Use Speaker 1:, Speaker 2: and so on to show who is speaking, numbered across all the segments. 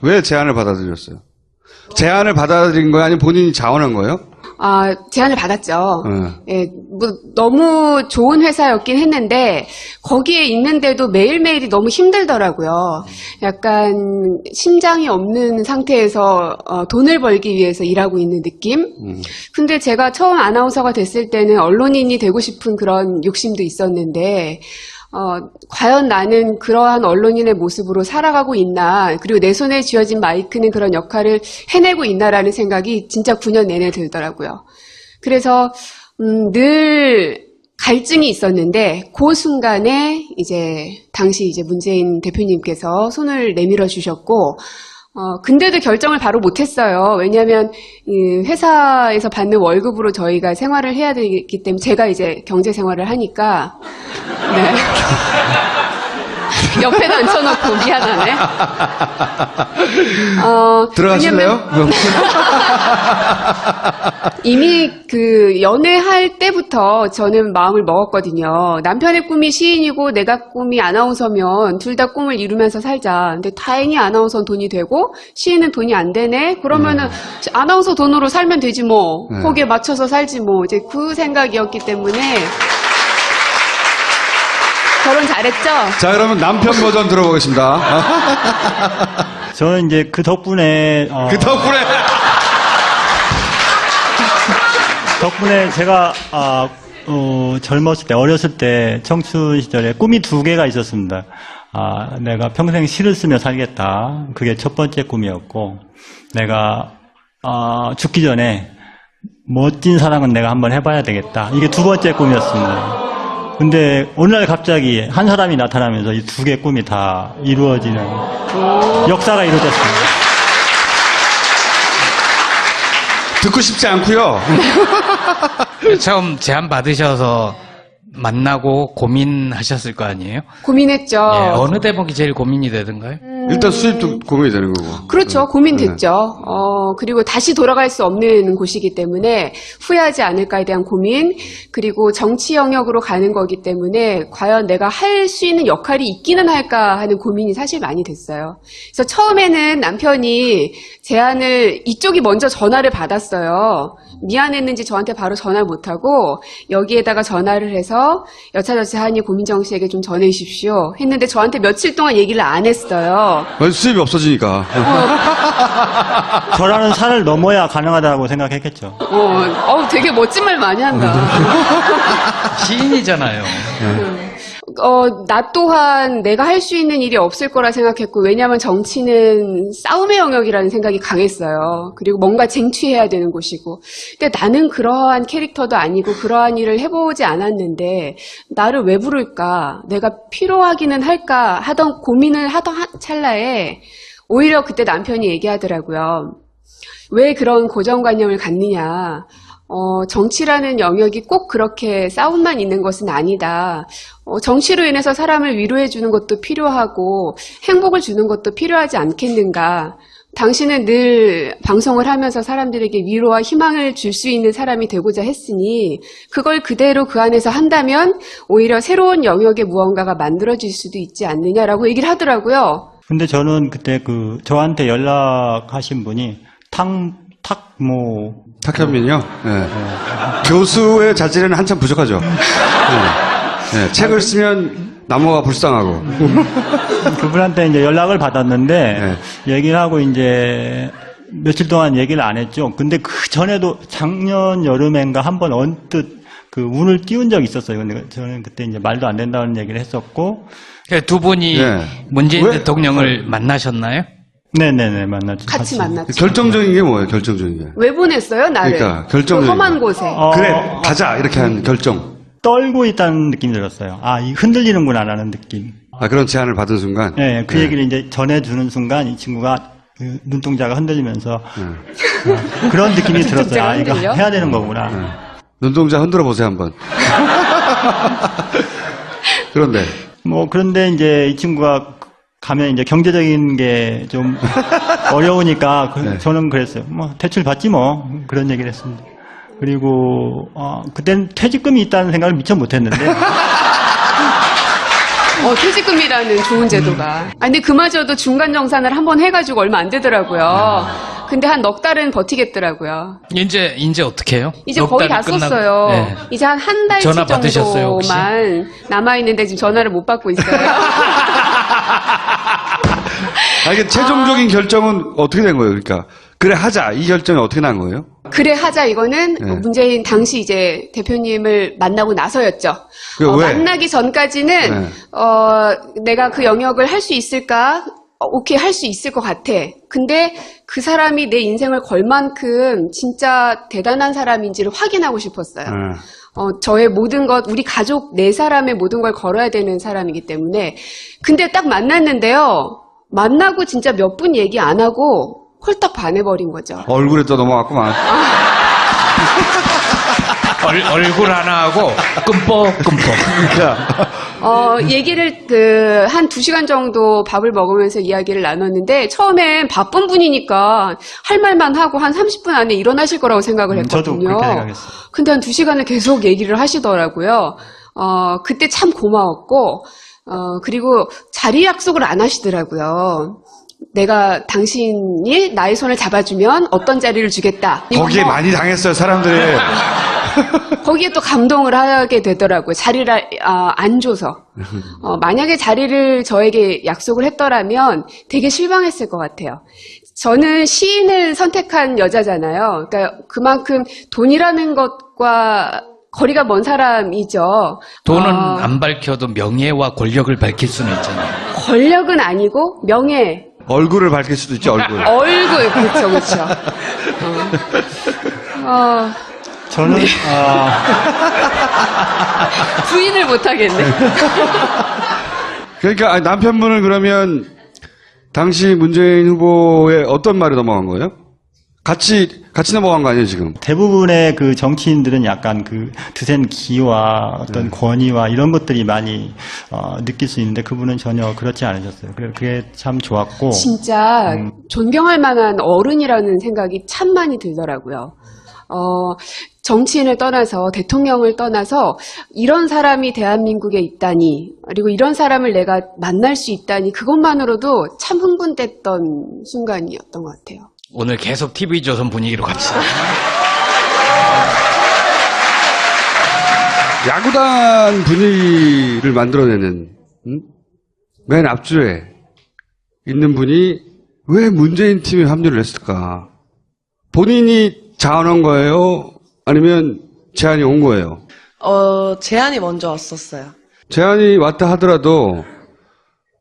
Speaker 1: 왜 제안을 받아들였어요? 제안을 받아들인 거예요? 아니면 본인이 자원한 거예요?
Speaker 2: 아, 제안을 받았죠. 예, 뭐, 너무 좋은 회사였긴 했는데, 거기에 있는데도 매일매일이 너무 힘들더라고요. 약간, 심장이 없는 상태에서, 돈을 벌기 위해서 일하고 있는 느낌? 근데 제가 처음 아나운서가 됐을 때는 언론인이 되고 싶은 그런 욕심도 있었는데, 과연 나는 그러한 언론인의 모습으로 살아가고 있나, 그리고 내 손에 쥐어진 마이크는 그런 역할을 해내고 있나라는 생각이 진짜 9년 내내 들더라고요. 그래서, 늘 갈증이 있었는데, 그 순간에 당시 문재인 대표님께서 손을 내밀어 주셨고, 근데도 결정을 바로 못했어요. 왜냐하면 회사에서 받는 월급으로 저희가 생활을 해야 되기 때문에 제가 경제 생활을 하니까 네. 옆에도 앉혀놓고 미안하네.
Speaker 1: 들어가실래요?
Speaker 2: 이미 연애할 때부터 저는 마음을 먹었거든요. 남편의 꿈이 시인이고 내가 꿈이 아나운서면 둘 다 꿈을 이루면서 살자. 근데 다행히 아나운서는 돈이 되고 시인은 돈이 안 되네. 그러면은 아나운서 돈으로 살면 되지 뭐. 거기에 맞춰서 살지 뭐. 그 생각이었기 때문에 결혼 잘했죠?
Speaker 1: 자, 그러면 남편 버전 들어보겠습니다.
Speaker 3: 저는 그 덕분에 제가 젊었을 때, 어렸을 때 청춘 시절에 꿈이 2개가 있었습니다. 내가 평생 시를 쓰며 살겠다. 그게 첫 번째 꿈이었고, 내가 죽기 전에 멋진 사랑은 내가 한번 해봐야 되겠다. 이게 2번째 꿈이었습니다. 근데 어느 날 갑자기 한 사람이 나타나면서 이 2개 꿈이 다 이루어지는 역사가 이루어졌습니다.
Speaker 1: 듣고 싶지 않고요.
Speaker 4: 처음 제안 받으셔서 만나고 고민하셨을 거 아니에요?
Speaker 2: 고민했죠.
Speaker 4: 예, 어느 대목이 제일 고민이 되던가요?
Speaker 1: 일단 수입도 고민이 되는 거고.
Speaker 2: 그렇죠. 고민됐죠. 그리고 다시 돌아갈 수 없는 곳이기 때문에 후회하지 않을까에 대한 고민, 그리고 정치 영역으로 가는 거기 때문에 과연 내가 할 수 있는 역할이 있기는 할까 하는 고민이 사실 많이 됐어요. 그래서 처음에는 남편이 제안을 이쪽이 먼저 전화를 받았어요. 미안했는지 저한테 바로 전화를 못하고 여기에다가 전화를 해서 여차저차하니 고민정 씨에게 좀 전해주십시오 했는데 저한테 며칠 동안 얘기를 안 했어요.
Speaker 1: 수입이 없어지니까.
Speaker 3: 저라는 산을 넘어야 가능하다고 생각했겠죠.
Speaker 2: 되게 멋진 말 많이 한다.
Speaker 4: 시인이잖아요.
Speaker 2: 나 또한 내가 할 수 있는 일이 없을 거라 생각했고, 왜냐하면 정치는 싸움의 영역이라는 생각이 강했어요. 그리고 뭔가 쟁취해야 되는 곳이고. 근데 나는 그러한 캐릭터도 아니고 그러한 일을 해보지 않았는데 나를 왜 부를까? 내가 필요하기는 할까? 하던 고민을 하던 찰나에 오히려 그때 남편이 얘기하더라고요. 왜 그런 고정관념을 갖느냐? 정치라는 영역이 꼭 그렇게 싸움만 있는 것은 아니다. 정치로 인해서 사람을 위로해 주는 것도 필요하고 행복을 주는 것도 필요하지 않겠는가. 당신은 늘 방송을 하면서 사람들에게 위로와 희망을 줄 수 있는 사람이 되고자 했으니 그걸 그대로 그 안에서 한다면 오히려 새로운 영역의 무언가가 만들어질 수도 있지 않느냐라고 얘기를 하더라고요.
Speaker 3: 근데 저는 그때 저한테 연락하신 분이
Speaker 1: 탁현민이요? 네. 교수의 자질에는 한참 부족하죠. 책을 쓰면 나무가 불쌍하고.
Speaker 3: 그분한테 연락을 받았는데, 얘기를 하고 며칠 동안 얘기를 안 했죠. 근데 그 전에도 작년 여름엔가 한번 언뜻 운을 띄운 적이 있었어요. 근데 저는 그때 말도 안 된다는 얘기를 했었고.
Speaker 4: 두 분이 문재인 대통령을 만나셨나요?
Speaker 3: 네네네, 만났죠.
Speaker 2: 같이 만났죠.
Speaker 1: 결정적인 게 뭐예요, 결정적인 게?
Speaker 2: 왜 보냈어요, 나를?
Speaker 1: 그러니까, 결정적인
Speaker 2: 그 험한
Speaker 1: 게.
Speaker 2: 곳에.
Speaker 1: 그래, 가자, 이렇게 한 결정.
Speaker 3: 떨고 있다는 느낌이 들었어요. 흔들리는구나, 라는 느낌.
Speaker 1: 그런 제안을 받은 순간?
Speaker 3: 네, 그 얘기를 전해주는 순간 이 친구가 눈동자가 흔들리면서 그런 느낌이 들었어요. 이거 해야 되는 거구나.
Speaker 1: 눈동자 흔들어 보세요, 한번. 그런데?
Speaker 3: 그런데 이 친구가 가면 경제적인 게 좀 어려우니까 저는 그랬어요. 대출 받지 그런 얘기를 했습니다. 그리고 그때는 퇴직금이 있다는 생각을 미처 못했는데
Speaker 2: 퇴직금이라는 좋은 제도가. 근데 그마저도 중간 정산을 한번 해가지고 얼마 안 되더라고요. 근데 한 넉 달은 버티겠더라고요.
Speaker 4: 이제 어떻게 해요?
Speaker 2: 이제
Speaker 4: 넉
Speaker 2: 거의
Speaker 4: 달이
Speaker 2: 다
Speaker 4: 끝나고.
Speaker 2: 썼어요.
Speaker 4: 네.
Speaker 2: 이제 한 달치
Speaker 4: 전화 받으셨어요, 혹시?
Speaker 2: 정도만 남아있는데 지금 전화를 못 받고 있어요.
Speaker 1: 이게 최종적인 결정은 어떻게 된 거예요? 그러니까 그래 하자 이 결정이 어떻게 난 거예요?
Speaker 2: 그래 하자 이거는
Speaker 1: 네.
Speaker 2: 문재인 당시 이제 대표님을 만나고 나서였죠.
Speaker 1: 그 왜?
Speaker 2: 만나기 전까지는
Speaker 1: 네.
Speaker 2: 내가 그 영역을 할 수 있을까? 오케이 할 수 있을 것 같아. 근데 그 사람이 내 인생을 걸 만큼 진짜 대단한 사람인지를 확인하고 싶었어요. 저의 모든 것, 우리 가족 네 사람의 모든 걸 걸어야 되는 사람이기 때문에. 근데 딱 만났는데요. 만나고 진짜 몇 분 얘기 안 하고 홀딱 반해버린 거죠.
Speaker 1: 얼굴에 또 넘어갔구만.
Speaker 4: 얼굴 하나 하고 끔뻑끔뻑.
Speaker 2: 얘기를 한 2시간 정도 밥을 먹으면서 이야기를 나눴는데 처음엔 바쁜 분이니까 할 말만 하고 한 30분 안에 일어나실 거라고 생각을 했거든요.
Speaker 3: 저도 그렇게 생각했어요.
Speaker 2: 근데 한 2시간을 계속 얘기를 하시더라고요. 그때 참 고마웠고 그리고 자리 약속을 안 하시더라고요. 내가 당신이 나의 손을 잡아주면 어떤 자리를 주겠다.
Speaker 1: 거기에 많이 당했어요 사람들이.
Speaker 2: 거기에 또 감동을 하게 되더라고요. 자리를 안 줘서. 만약에 자리를 저에게 약속을 했더라면 되게 실망했을 것 같아요. 저는 시인을 선택한 여자잖아요. 그러니까 그만큼 돈이라는 것과 거리가 먼 사람이죠.
Speaker 4: 돈은 안 밝혀도 명예와 권력을 밝힐 수는 있잖아요.
Speaker 2: 권력은 아니고 명예.
Speaker 1: 얼굴을 밝힐 수도 있지 얼굴.
Speaker 2: 얼굴, 그렇죠.
Speaker 3: 저는
Speaker 2: 부인을 못하겠네.
Speaker 1: 그러니까 남편분은 그러면 당시 문재인 후보의 어떤 말이 넘어간 거예요? 같이 넘어간 거 아니에요 지금?
Speaker 3: 대부분의 그 정치인들은 약간 그 드센 기와 어떤 권위와 이런 것들이 많이 느낄 수 있는데 그분은 전혀 그렇지 않으셨어요. 그게 참 좋았고.
Speaker 2: 진짜 존경할 만한 어른이라는 생각이 참 많이 들더라고요. 정치인을 떠나서 대통령을 떠나서 이런 사람이 대한민국에 있다니 그리고 이런 사람을 내가 만날 수 있다니 그것만으로도 참 흥분됐던 순간이었던 것 같아요.
Speaker 4: 오늘 계속 TV조선 분위기로 갑시다.
Speaker 1: 야구단 분위기를 만들어내는 맨 앞줄에 있는 분이 왜 문재인 팀에 합류를 했을까? 본인이 자원한 거예요? 아니면 제안이 온 거예요?
Speaker 5: 제안이 먼저 왔었어요.
Speaker 1: 제안이 왔다 하더라도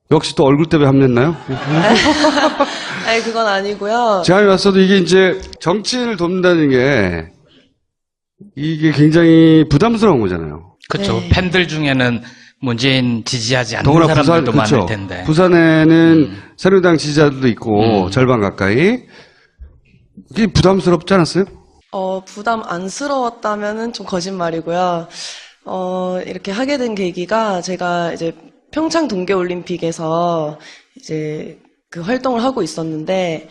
Speaker 1: 역시 또 얼굴 때문에 합류했나요?
Speaker 5: 아니, 그건 아니고요.
Speaker 1: 제안이 왔어도 이게 이제 정치인을 돕는다는 게 이게 굉장히 부담스러운 거잖아요.
Speaker 4: 그렇죠.
Speaker 5: 네.
Speaker 4: 팬들 중에는 문재인 지지하지 않는
Speaker 1: 더구나
Speaker 4: 사람들도
Speaker 1: 그렇죠.
Speaker 4: 많을 텐데.
Speaker 1: 부산에는 새누리당 지지자들도 있고 절반 가까이. 이게 부담스럽지 않았어요?
Speaker 5: 부담 안스러웠다면은 좀 거짓말이고요. 이렇게 하게 된 계기가 제가 이제 평창 동계올림픽에서 이제 그 활동을 하고 있었는데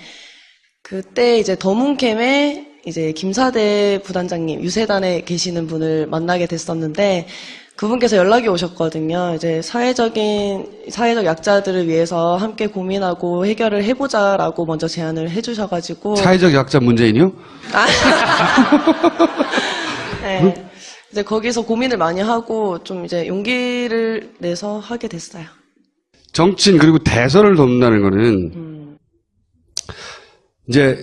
Speaker 5: 그때 이제 더문캠에 이제 김사대 부단장님, 유세단에 계시는 분을 만나게 됐었는데 그분께서 연락이 오셨거든요. 이제 사회적 약자들을 위해서 함께 고민하고 해결을 해보자라고 먼저 제안을 해주셔가지고.
Speaker 1: 사회적 약자 문재인이요?
Speaker 5: 네. 이제 거기서 고민을 많이 하고 좀 이제 용기를 내서 하게 됐어요.
Speaker 1: 정치인 그리고 대선을 돕는다는 거는 이제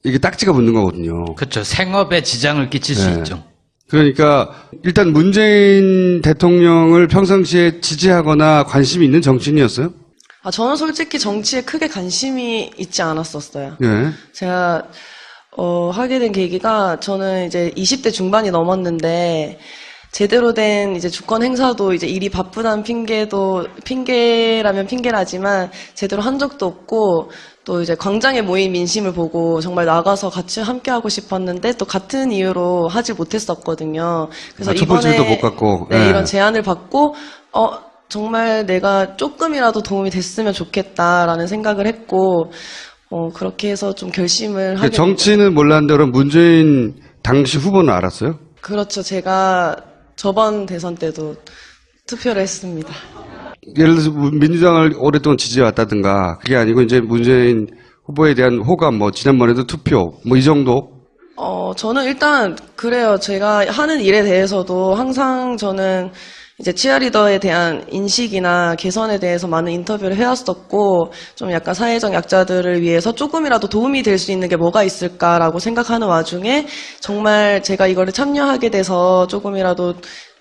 Speaker 1: 이게 딱지가 붙는 거거든요.
Speaker 4: 그렇죠. 생업에 지장을 끼칠 수
Speaker 1: 네.
Speaker 4: 있죠.
Speaker 1: 그러니까 일단 문재인 대통령을 평상시에 지지하거나 관심이 있는 정치인이었어요?
Speaker 5: 저는 솔직히 정치에 크게 관심이 있지 않았었어요.
Speaker 1: 네.
Speaker 5: 제가 하게 된 계기가 저는 이제 20대 중반이 넘었는데 제대로 된 이제 주권 행사도 이제 일이 바쁘다는 핑계라면 핑계라지만 제대로 한 적도 없고 또 이제 광장에 모인 민심을 보고 정말 나가서 같이 함께 하고 싶었는데 또 같은 이유로 하지 못했었거든요. 그래서
Speaker 1: 첫 번째도 못 갔고.
Speaker 5: 네,
Speaker 1: 네.
Speaker 5: 이런 제안을 받고 정말 내가 조금이라도 도움이 됐으면 좋겠다라는 생각을 했고 그렇게 해서 좀 결심을 하게
Speaker 1: 정치는 몰랐는데 그럼 문재인 당시 후보는 알았어요?
Speaker 5: 그렇죠. 제가 저번 대선 때도 투표를 했습니다.
Speaker 1: 예를 들어서 민주당을 오랫동안 지지해왔다든가 그게 아니고 이제 문재인 후보에 대한 호감, 뭐 지난번에도 투표, 뭐 이 정도?
Speaker 5: 저는 일단 그래요. 제가 하는 일에 대해서도 항상 저는 이제 치어리더에 대한 인식이나 개선에 대해서 많은 인터뷰를 해왔었고, 좀 약간 사회적 약자들을 위해서 조금이라도 도움이 될 수 있는 게 뭐가 있을까라고 생각하는 와중에 정말 제가 이거를 참여하게 돼서 조금이라도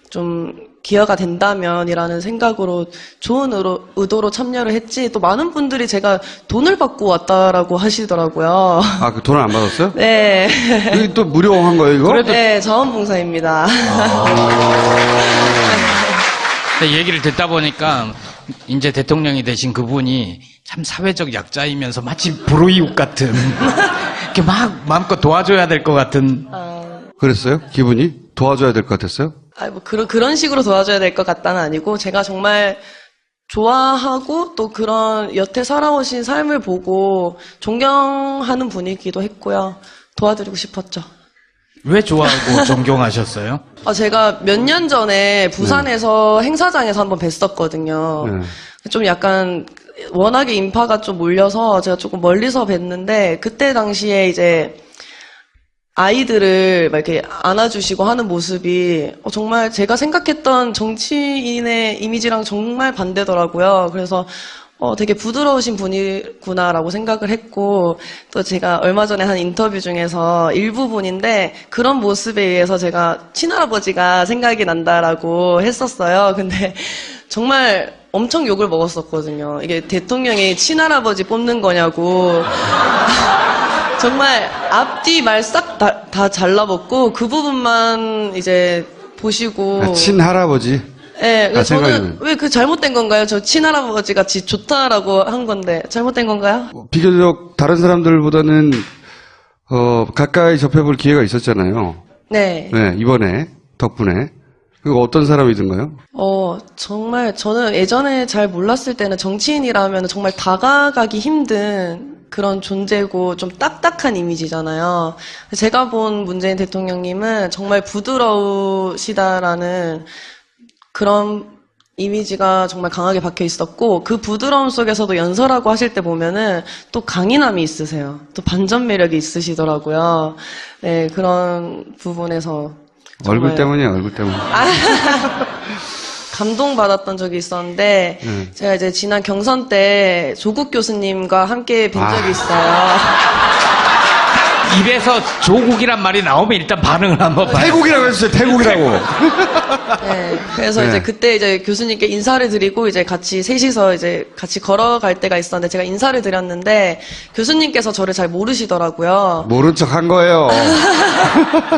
Speaker 5: 좀 기여가 된다면이라는 생각으로 좋은 의도로 참여를 했지, 또 많은 분들이 제가 돈을 받고 왔다라고 하시더라고요.
Speaker 1: 아, 그 돈을 안 받았어요?
Speaker 5: 네.
Speaker 1: 이게 또 무료한 거예요, 이거?
Speaker 5: 네, 자원봉사입니다.
Speaker 4: 근데 얘기를 듣다 보니까 이제 대통령이 되신 그분이 참 사회적 약자이면서 마치 불우이웃 같은 이렇게 막 마음껏 도와줘야 될 것 같은.
Speaker 1: 그랬어요? 기분이? 도와줘야 될 것 같았어요?
Speaker 5: 뭐 그런 식으로 도와줘야 될 것 같다는 아니고, 제가 정말 좋아하고 또 그런 여태 살아오신 삶을 보고 존경하는 분이기도 했고요. 도와드리고 싶었죠.
Speaker 4: 왜 좋아하고 존경하셨어요?
Speaker 5: 제가 몇 년 전에 부산에서 행사장에서 한번 뵀었거든요.
Speaker 1: 네.
Speaker 5: 좀 약간 워낙에 인파가 좀 몰려서 제가 조금 멀리서 뵀는데, 그때 당시에 이제 아이들을 막 이렇게 안아주시고 하는 모습이 정말 제가 생각했던 정치인의 이미지랑 정말 반대더라고요. 그래서 되게 부드러우신 분이구나라고 생각을 했고, 또 제가 얼마 전에 한 인터뷰 중에서 일부분인데 그런 모습에 의해서 제가 친할아버지가 생각이 난다라고 했었어요. 근데 정말 엄청 욕을 먹었었거든요. 이게 대통령이 친할아버지 뽑는 거냐고. 정말 앞뒤 말 싹 다 잘라먹고 그 부분만 이제 보시고.
Speaker 1: 아, 친할아버지?
Speaker 5: 네,
Speaker 1: 아,
Speaker 5: 저는
Speaker 1: 생각에는.
Speaker 5: 왜 그 잘못된 건가요? 저 친할아버지가 좋다라고 한 건데 잘못된 건가요?
Speaker 1: 비교적 다른 사람들보다는 가까이 접해볼 기회가 있었잖아요.
Speaker 5: 네.
Speaker 1: 네, 이번에 덕분에. 그거 어떤 사람이든가요?
Speaker 5: 정말 저는 예전에 잘 몰랐을 때는 정치인이라면 정말 다가가기 힘든 그런 존재고 좀 딱딱한 이미지잖아요. 제가 본 문재인 대통령님은 정말 부드러우시다라는 그런 이미지가 정말 강하게 박혀 있었고, 그 부드러움 속에서도 연설하고 하실 때 보면은 또 강인함이 있으세요. 또 반전 매력이 있으시더라고요. 네, 그런 부분에서
Speaker 1: 얼굴
Speaker 5: 정말
Speaker 1: 때문이야, 얼굴 때문에.
Speaker 5: 감동받았던 적이 있었는데, 제가 이제 지난 경선 때 조국 교수님과 함께 뵌 적이 있어요.
Speaker 4: 입에서 조국이란 말이 나오면 일단 반응을 한번 봐요.
Speaker 1: 태국이라고 했어요, 태국이라고.
Speaker 5: 네, 그래서
Speaker 1: 네.
Speaker 5: 이제 그때 이제 교수님께 인사를 드리고 이제 같이 셋이서 이제 같이 걸어갈 때가 있었는데, 제가 인사를 드렸는데 교수님께서 저를 잘 모르시더라고요.
Speaker 1: 모른 척 한 거예요.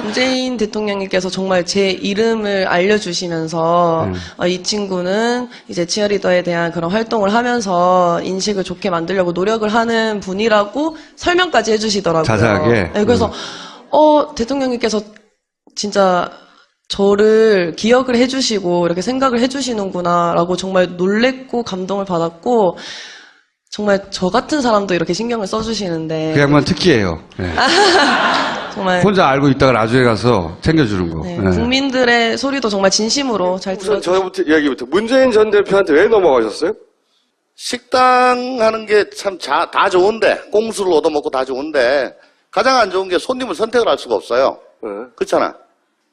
Speaker 5: 문재인 대통령님께서 정말 제 이름을 알려주시면서 이 친구는 이제 치어리더에 대한 그런 활동을 하면서 인식을 좋게 만들려고 노력을 하는 분이라고 설명까지 해주시더라고요.
Speaker 1: 자세하게?
Speaker 5: 네, 그래서 대통령님께서 진짜 저를 기억을 해주시고 이렇게 생각을 해주시는구나라고 정말 놀랬고 감동을 받았고, 정말 저 같은 사람도 이렇게 신경을 써주시는데
Speaker 1: 그 양반 특이해요. 네.
Speaker 5: 정말
Speaker 1: 혼자 알고 있다가 나중에 가서 챙겨주는 거.
Speaker 5: 네,
Speaker 1: 네.
Speaker 5: 국민들의 소리도 정말 진심으로 잘
Speaker 6: 우선
Speaker 5: 들어주시고,
Speaker 6: 저부터 이야기부터 문재인 전 대표한테 왜 넘어가셨어요?
Speaker 7: 식당 하는 게 참 다 좋은데, 꽁수를 얻어먹고 다 좋은데, 가장 안 좋은 게 손님을 선택을 할 수가 없어요. 그렇잖아.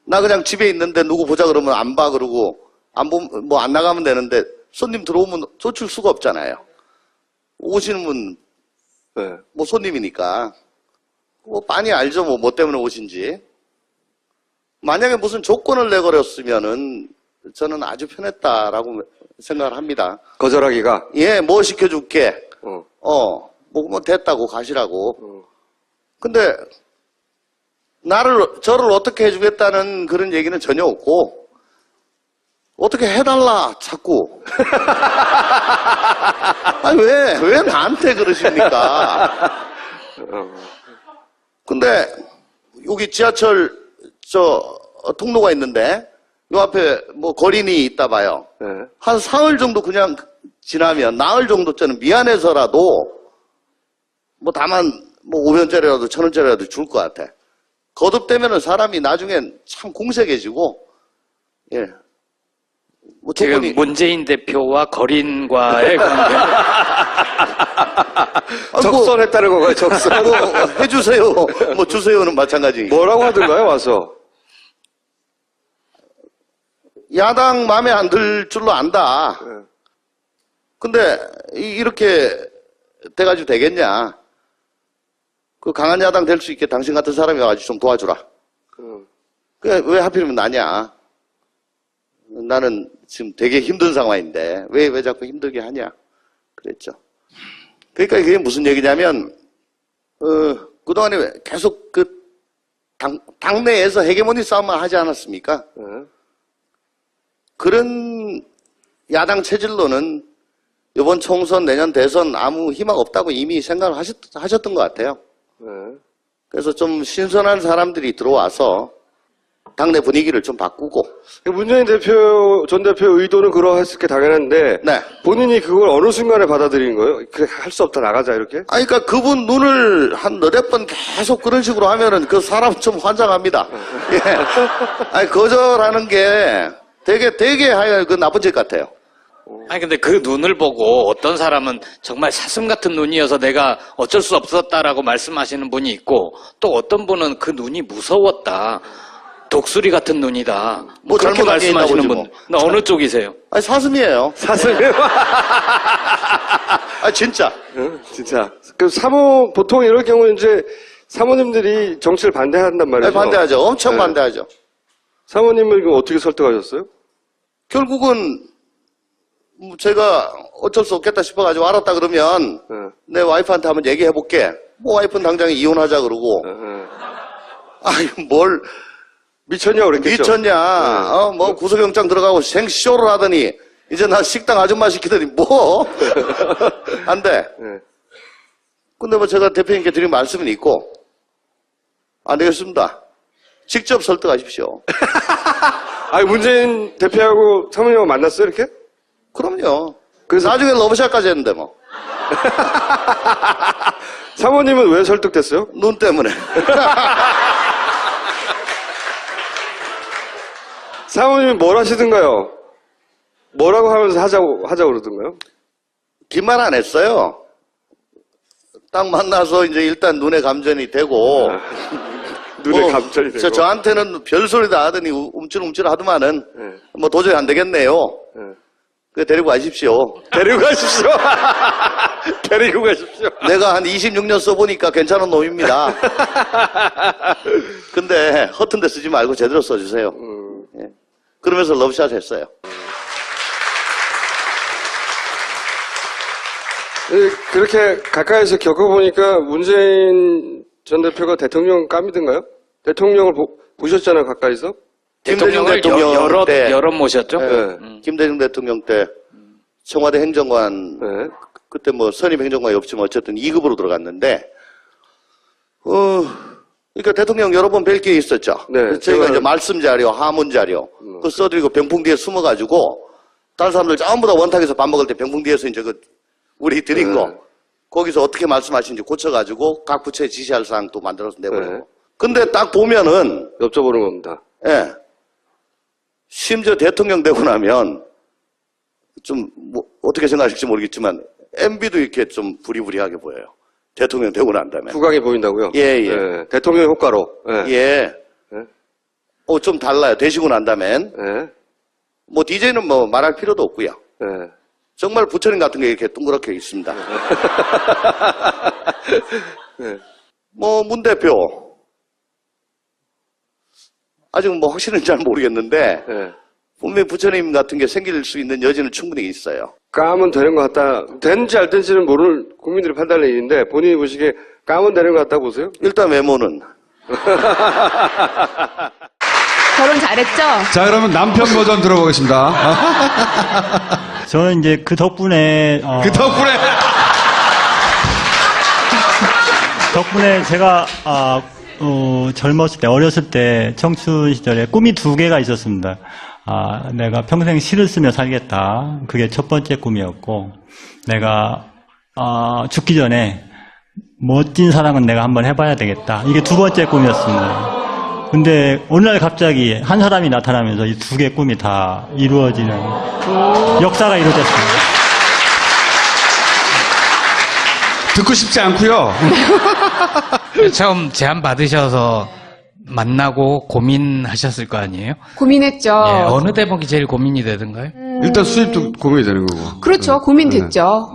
Speaker 7: 나 그냥 집에 있는데 누구 보자 그러면 안 봐 그러고, 뭐 안 나가면 되는데, 손님 들어오면 쫓을 수가 없잖아요. 오시는 분, 뭐 손님이니까. 뭐 빤히 알죠, 뭐 때문에 오신지. 만약에 무슨 조건을 내걸었으면은, 저는 아주 편했다라고 생각을 합니다.
Speaker 6: 거절하기가.
Speaker 7: 예, 뭐 시켜줄게. 뭐 됐다고 가시라고. 근데, 저를 어떻게 해주겠다는 그런 얘기는 전혀 없고, 어떻게 해달라, 자꾸. 아니, 왜 나한테 그러십니까? 근데, 여기 지하철, 통로가 있는데, 요 앞에 뭐 거린이 있다 봐요. 한 사흘 정도 그냥 지나면, 나흘 정도쯤은 미안해서라도, 뭐 다만, 뭐 500원짜리라도 1000원짜리라도 줄 것 같아. 거듭되면은 사람이 나중엔 참 공색해지고, 예. 뭐 두
Speaker 4: 지금
Speaker 7: 분이
Speaker 4: 문재인 대표와 거린과의 관계.
Speaker 6: 적선했다는 건가요, 적선?
Speaker 7: 뭐 해주세요. 뭐 주세요는 마찬가지.
Speaker 6: 뭐라고 하던가요, 와서?
Speaker 7: 야당 마음에 안 들 줄로 안다. 근데 이렇게 돼가지고 되겠냐? 그 강한 야당 될 수 있게 당신 같은 사람이 와가지고 좀 도와주라. 왜 하필이면 나냐? 나는 지금 되게 힘든 상황인데 왜 자꾸 힘들게 하냐? 그랬죠. 그러니까 이게 무슨 얘기냐면 그동안에 계속 그 당내에서 헤게모니 싸움만 하지 않았습니까? 그런 야당 체질로는 이번 총선 내년 대선 아무 희망 없다고 이미 생각을 하셨던 것 같아요. 그래서 좀 신선한 사람들이 들어와서 당내 분위기를 좀 바꾸고.
Speaker 6: 문재인 전 대표 의도는 그러했을 게 당연한데,
Speaker 7: 네.
Speaker 6: 본인이 그걸 어느 순간에 받아들인 거예요? 그래, 할 수 없다, 나가자, 이렇게?
Speaker 7: 아니, 그러니까 그분 눈을 한 너댓 번 계속 그런 식으로 하면은 그 사람 좀 환장합니다. 예. 아니, 거절하는 게 되게 하여 그 나쁜 짓 같아요.
Speaker 4: 아니 근데 그 눈을 보고 어떤 사람은 정말 사슴 같은 눈이어서 내가 어쩔 수 없었다라고 말씀하시는 분이 있고 또 어떤 분은 그 눈이 무서웠다. 독수리 같은 눈이다.
Speaker 7: 뭐
Speaker 4: 그렇게
Speaker 7: 잘못한 게 있나
Speaker 4: 말씀하시는
Speaker 7: 보지
Speaker 4: 분.
Speaker 7: 뭐.
Speaker 4: 나 어느 쪽이세요?
Speaker 7: 아니, 사슴이에요.
Speaker 6: 사슴이요?
Speaker 7: 아, 진짜.
Speaker 6: 진짜. 보통 이럴 경우는 이제 사모님들이 정치를 반대한단 말이죠.
Speaker 7: 아니, 반대하죠. 엄청
Speaker 6: 네.
Speaker 7: 반대하죠.
Speaker 6: 사모님을 그럼 어떻게 설득하셨어요?
Speaker 7: 결국은 뭐 제가 어쩔 수 없겠다 싶어가지고 알았다 그러면 내 와이프한테 한번 얘기해볼게. 뭐 와이프는 당장 이혼하자 그러고. 아니 뭘
Speaker 6: 미쳤냐 그랬겠죠?
Speaker 7: 미쳤냐. 뭐 구속영장 들어가고 생쇼를 하더니 이제 나 식당 아줌마 시키더니 뭐. 안 돼. 근데 뭐 제가 대표님께 드린 말씀은 있고 안 되겠습니다. 직접 설득하십시오.
Speaker 6: 아니, 문재인 대표하고 사모님하고 만났어요, 이렇게?
Speaker 7: 그럼요. 그래서 나중에 러브샷까지 했는데 뭐.
Speaker 6: 사모님은 왜 설득됐어요?
Speaker 7: 눈 때문에.
Speaker 6: 사모님이 뭘 하시던가요? 뭐라고 하면서 하자고 그러던가요?
Speaker 7: 긴 말 안 했어요. 딱 만나서 이제 일단 눈에 감전이 되고.
Speaker 6: 눈에 감전이 되고.
Speaker 7: 저한테는 별소리 다 하더니 움찔움찔 하더만은 뭐 도저히 안 되겠네요. 그 데리고 가십시오.
Speaker 6: 데리고 가십시오. 데리고 가십시오.
Speaker 7: 내가 한 26년 써보니까 괜찮은 놈입니다. 근데 허튼 데 쓰지 말고 제대로 써주세요. 예. 그러면서 러브샷 했어요.
Speaker 6: 그렇게 가까이서 겪어보니까 문재인 전 대표가 대통령 깜이던가요? 대통령을 보셨잖아요, 가까이서?
Speaker 4: 대통령을
Speaker 7: 대통령
Speaker 4: 여러 모셨죠?
Speaker 6: 네.
Speaker 7: 김대중 대통령 때 청와대 행정관,
Speaker 6: 네.
Speaker 7: 그때 뭐 선임 행정관이 없지만 어쨌든 2급으로 들어갔는데, 그러니까 대통령 여러 번 뵐 기회 있었죠.
Speaker 6: 네,
Speaker 7: 그래서 저희가
Speaker 6: 제가-
Speaker 7: 이제 말씀 자료, 하문 자료, 그거 써드리고 병풍 뒤에 숨어가지고, 다른 사람들 전부 다 원탁에서 밥 먹을 때 병풍 뒤에서 이제 우리 드린 거, 거기서 어떻게 말씀하시는지 고쳐가지고 각 부처에 지시할 사항 또 만들어서 내보내고.
Speaker 6: 네.
Speaker 7: 근데 딱 보면은,
Speaker 6: 여쭤보는 겁니다.
Speaker 7: 예. 심지어 대통령 되고 나면, 좀, 뭐, 어떻게 생각하실지 모르겠지만, MB도 이렇게 좀 부리부리하게 보여요. 대통령 되고 난 다음에.
Speaker 6: 후광이 보인다고요?
Speaker 7: 예, 예.
Speaker 6: 네. 대통령 효과로. 네.
Speaker 7: 예.
Speaker 6: 네.
Speaker 7: 좀 달라요. 되시고 난 다음엔.
Speaker 6: 네.
Speaker 7: 뭐, DJ는 뭐 말할 필요도 없고요.
Speaker 6: 네.
Speaker 7: 정말 부처님 같은 게 이렇게 동그랗게 있습니다.
Speaker 6: 네.
Speaker 7: 뭐, 문 대표. 아직 뭐 확실은 잘 모르겠는데,
Speaker 6: 네.
Speaker 7: 분명히 부처님 같은 게 생길 수 있는 여지는 충분히 있어요.
Speaker 6: 까면 되는 것 같다. 되는지 안 되는지는 모르는 국민들이 판단할 일인데 본인이 보시기에 까면 되는 것 같다 보세요?
Speaker 7: 일단 외모는.
Speaker 2: 결혼 잘했죠?
Speaker 1: 자, 그러면 남편 버전 들어보겠습니다.
Speaker 3: 저는 이제 그 덕분에
Speaker 1: 그 덕분에
Speaker 3: 제가 젊었을 때 어렸을 때 청춘 시절에 꿈이 2개가 있었습니다. 내가 평생 시를 쓰며 살겠다. 그게 첫 번째 꿈이었고, 내가 죽기 전에 멋진 사랑은 내가 한번 해봐야 되겠다. 이게 두 번째 꿈이었습니다. 근데 어느 날 갑자기 한 사람이 나타나면서 이 두 개의 꿈이 다 이루어지는 역사가 이루어졌습니다.
Speaker 1: 듣고 싶지 않고요.
Speaker 4: 처음 제안 받으셔서 만나고 고민하셨을 거 아니에요?
Speaker 2: 고민했죠.
Speaker 4: 예, 어느 대목이 제일 고민이 되던가요?
Speaker 1: 일단 수입도 고민이 되는 거고.
Speaker 2: 그렇죠. 고민됐죠.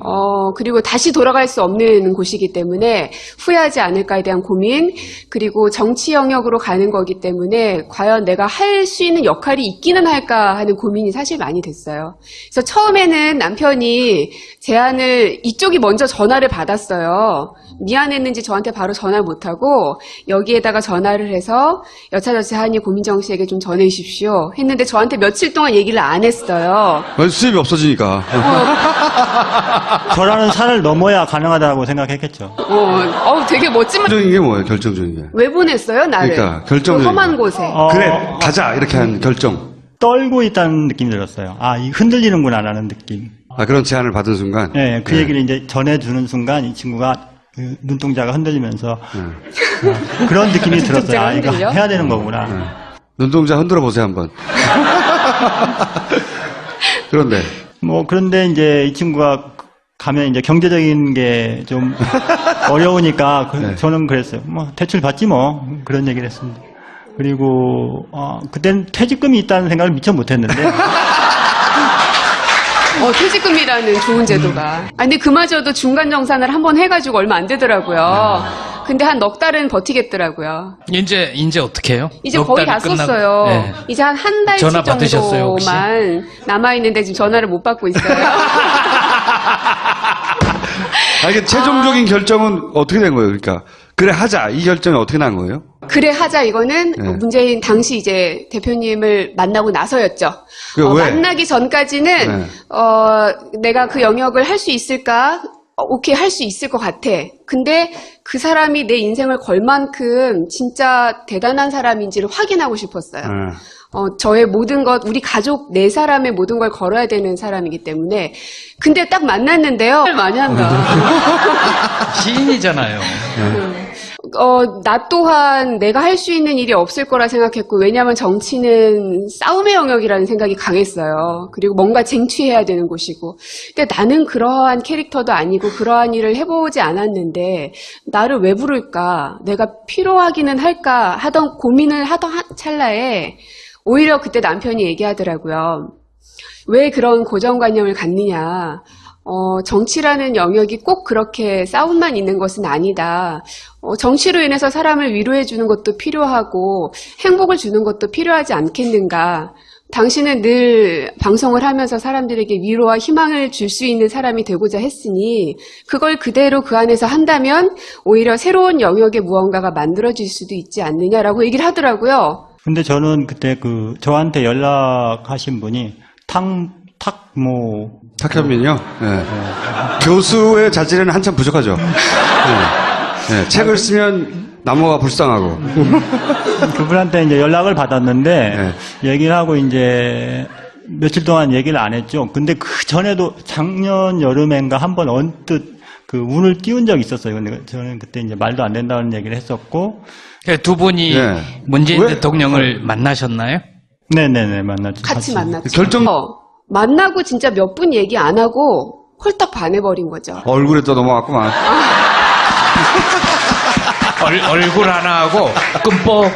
Speaker 2: 그리고 다시 돌아갈 수 없는 곳이기 때문에 후회하지 않을까에 대한 고민, 그리고 정치 영역으로 가는 거기 때문에 과연 내가 할 수 있는 역할이 있기는 할까 하는 고민이 사실 많이 됐어요. 그래서 처음에는 남편이 제안을, 이쪽이 먼저 전화를 받았어요. 미안했는지 저한테 바로 전화를 못하고 여기에다가 전화를 해서 여차저차하니 고민정 씨에게 좀 전해주십시오 했는데 저한테 며칠 동안 얘기를 안 했어요.
Speaker 1: 수입이 없어지니까.
Speaker 3: 저라는 산을 넘어야 가능하다고 생각했겠죠.
Speaker 2: 되게 멋진 말.
Speaker 1: 결정적인 게 뭐예요? 결정적인 게.
Speaker 2: 왜 보냈어요, 나를?
Speaker 1: 그러니까, 결정적인
Speaker 2: 그 험한
Speaker 1: 거.
Speaker 2: 곳에.
Speaker 1: 그래, 가자 이렇게 한 결정.
Speaker 3: 떨고 있다는 느낌이 들었어요. 아, 이 흔들리는구나 라는 느낌.
Speaker 1: 그런 제안을 받은 순간.
Speaker 3: 네, 그 얘기를 이제 전해주는 순간 이 친구가 그 눈동자가 흔들리면서 그런 느낌이 들었어요. 아, 이거
Speaker 2: 흔들려?
Speaker 3: 해야 되는 거구나.
Speaker 1: 눈동자 흔들어 보세요 한번. 그런데
Speaker 3: 그런데 이제 이 친구가 가면 이제 경제적인 게 좀 어려우니까
Speaker 1: 네.
Speaker 3: 저는 그랬어요. 대출 받지 뭐. 그런 얘기를 했습니다. 그리고, 그땐 퇴직금이 있다는 생각을 미처 못 했는데.
Speaker 2: 퇴직금이라는 좋은 제도가. 근데 그마저도 중간 정산을 한번 해가지고 얼마 안 되더라고요. 근데 한 넉 달은 버티겠더라고요.
Speaker 4: 이제 어떻게 해요?
Speaker 2: 이제 거의 다 썼어요.
Speaker 4: 네.
Speaker 2: 이제 한 달치
Speaker 4: 전화 받으셨어요, 혹시?
Speaker 2: 정도만 남아있는데 지금 전화를 못 받고 있어요.
Speaker 1: 이게 최종적인 결정은 어떻게 된 거예요? 그러니까 그래 하자 이 결정이 어떻게 난 거예요?
Speaker 2: 그래 하자 이거는
Speaker 1: 네.
Speaker 2: 문재인 당시 이제 대표님을 만나고 나서였죠.
Speaker 1: 그 왜?
Speaker 2: 만나기 전까지는
Speaker 1: 네.
Speaker 2: 내가 그 영역을 할 수 있을까? 오케이 할 수 있을 것 같아. 근데 그 사람이 내 인생을 걸 만큼 진짜 대단한 사람인지를 확인하고 싶었어요. 저의 모든 것, 우리 가족 네 사람의 모든 걸 걸어야 되는 사람이기 때문에. 근데 딱 만났는데요. 많이 한다.
Speaker 4: 시인이잖아요.
Speaker 2: 나 또한 내가 할 수 있는 일이 없을 거라 생각했고, 왜냐하면 정치는 싸움의 영역이라는 생각이 강했어요. 그리고 뭔가 쟁취해야 되는 곳이고. 근데 나는 그러한 캐릭터도 아니고 그러한 일을 해보지 않았는데 나를 왜 부를까? 내가 필요하기는 할까? 하던 고민을 하던 찰나에 오히려 그때 남편이 얘기하더라고요. 왜 그런 고정관념을 갖느냐? 정치라는 영역이 꼭 그렇게 싸움만 있는 것은 아니다. 정치로 인해서 사람을 위로해 주는 것도 필요하고 행복을 주는 것도 필요하지 않겠는가. 당신은 늘 방송을 하면서 사람들에게 위로와 희망을 줄 수 있는 사람이 되고자 했으니 그걸 그대로 그 안에서 한다면 오히려 새로운 영역의 무언가가 만들어질 수도 있지 않느냐라고 얘기를 하더라고요.
Speaker 3: 근데 저는 그때 저한테 연락하신 분이
Speaker 1: 탁현민이요? 네. 교수의 자질에는 한참 부족하죠. 책을 쓰면 나무가 불쌍하고.
Speaker 3: 그분한테 이제 연락을 받았는데, 얘기를 하고 이제 며칠 동안 얘기를 안 했죠. 근데 그 전에도 작년 여름엔가 한번 언뜻 운을 띄운 적이 있었어요. 근데 저는 그때 이제 말도 안 된다는 얘기를 했었고.
Speaker 4: 두 분이 문재인 대통령을 만나셨나요?
Speaker 3: 네네네, 만났죠.
Speaker 2: 같이 만났죠.
Speaker 1: 결정
Speaker 2: 만나고 진짜 몇 분 얘기 안 하고 홀딱 반해버린 거죠.
Speaker 1: 얼굴에 또 넘어갔구만.
Speaker 4: 얼굴 하나 하고 끔뻑.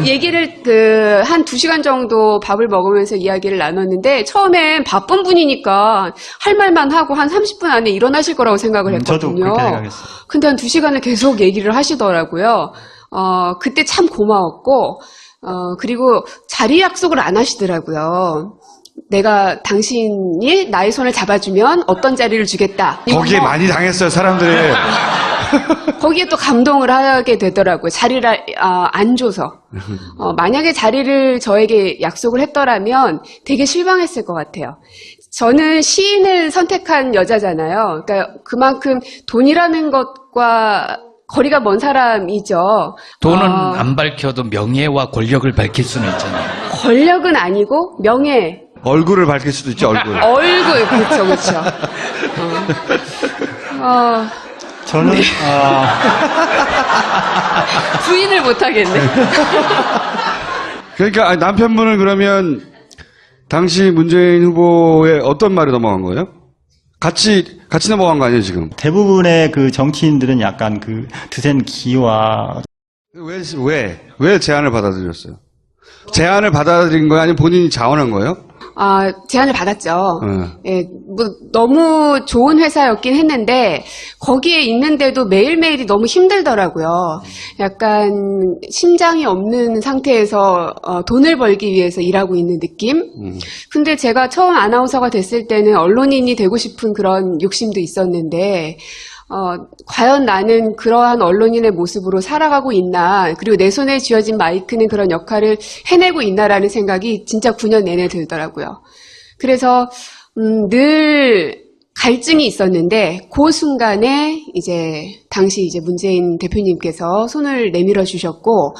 Speaker 2: 얘기를 한 2시간 정도 밥을 먹으면서 이야기를 나눴는데 처음엔 바쁜 분이니까 할 말만 하고 한 30분 안에 일어나실 거라고 생각을 했거든요.
Speaker 3: 저도 그렇게 생각했어요.
Speaker 2: 근데 한 2시간을 계속 얘기를 하시더라고요. 그때 참 고마웠고 그리고 자리 약속을 안 하시더라고요. 내가 당신이 나의 손을 잡아주면 어떤 자리를 주겠다.
Speaker 1: 거기에 많이 당했어요, 사람들이.
Speaker 2: 거기에 또 감동을 하게 되더라고요. 자리를 안 줘서. 만약에 자리를 저에게 약속을 했더라면 되게 실망했을 것 같아요. 저는 시인을 선택한 여자잖아요. 그러니까 그만큼 돈이라는 것과 거리가 먼 사람이죠.
Speaker 4: 돈은 안 밝혀도 명예와 권력을 밝힐 수는 있잖아요.
Speaker 2: 권력은 아니고 명예.
Speaker 1: 얼굴을 밝힐 수도 있죠, 얼굴.
Speaker 2: 얼굴, 그렇죠.
Speaker 3: 저는
Speaker 2: 부인을 못하겠네.
Speaker 1: 그러니까 남편분은 그러면 당시 문재인 후보의 어떤 말이 넘어간 거예요? 같이 넘어간 거 아니에요, 지금?
Speaker 3: 대부분의 그 정치인들은 약간 그 드센 기와
Speaker 1: 왜 제안을 받아들였어요? 제안을 받아들인 거예요? 아니면 본인이 자원한 거예요?
Speaker 2: 제안을 받았죠. 예, 너무 좋은 회사였긴 했는데, 거기에 있는데도 매일매일이 너무 힘들더라고요. 약간, 심장이 없는 상태에서, 돈을 벌기 위해서 일하고 있는 느낌? 근데 제가 처음 아나운서가 됐을 때는 언론인이 되고 싶은 그런 욕심도 있었는데, 과연 나는 그러한 언론인의 모습으로 살아가고 있나, 그리고 내 손에 쥐어진 마이크는 그런 역할을 해내고 있나라는 생각이 진짜 9년 내내 들더라고요. 그래서, 늘 갈증이 있었는데, 그 순간에 당시 문재인 대표님께서 손을 내밀어 주셨고,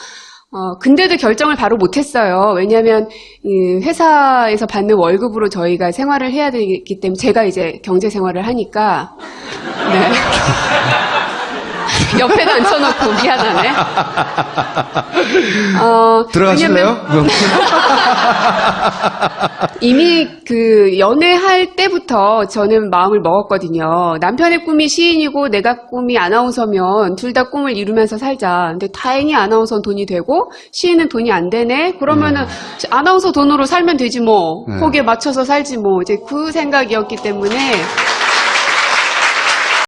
Speaker 2: 근데도 결정을 바로 못했어요. 왜냐하면 회사에서 받는 월급으로 저희가 생활을 해야 되기 때문에 제가 경제 생활을 하니까 네. 옆에도 앉혀놓고 미안하네.
Speaker 1: 들어가실래요?
Speaker 2: 이미 연애할 때부터 저는 마음을 먹었거든요. 남편의 꿈이 시인이고 내가 꿈이 아나운서면 둘 다 꿈을 이루면서 살자. 근데 다행히 아나운서는 돈이 되고 시인은 돈이 안 되네. 그러면은 아나운서 돈으로 살면 되지 뭐. 거기에 맞춰서 살지 뭐. 그 생각이었기 때문에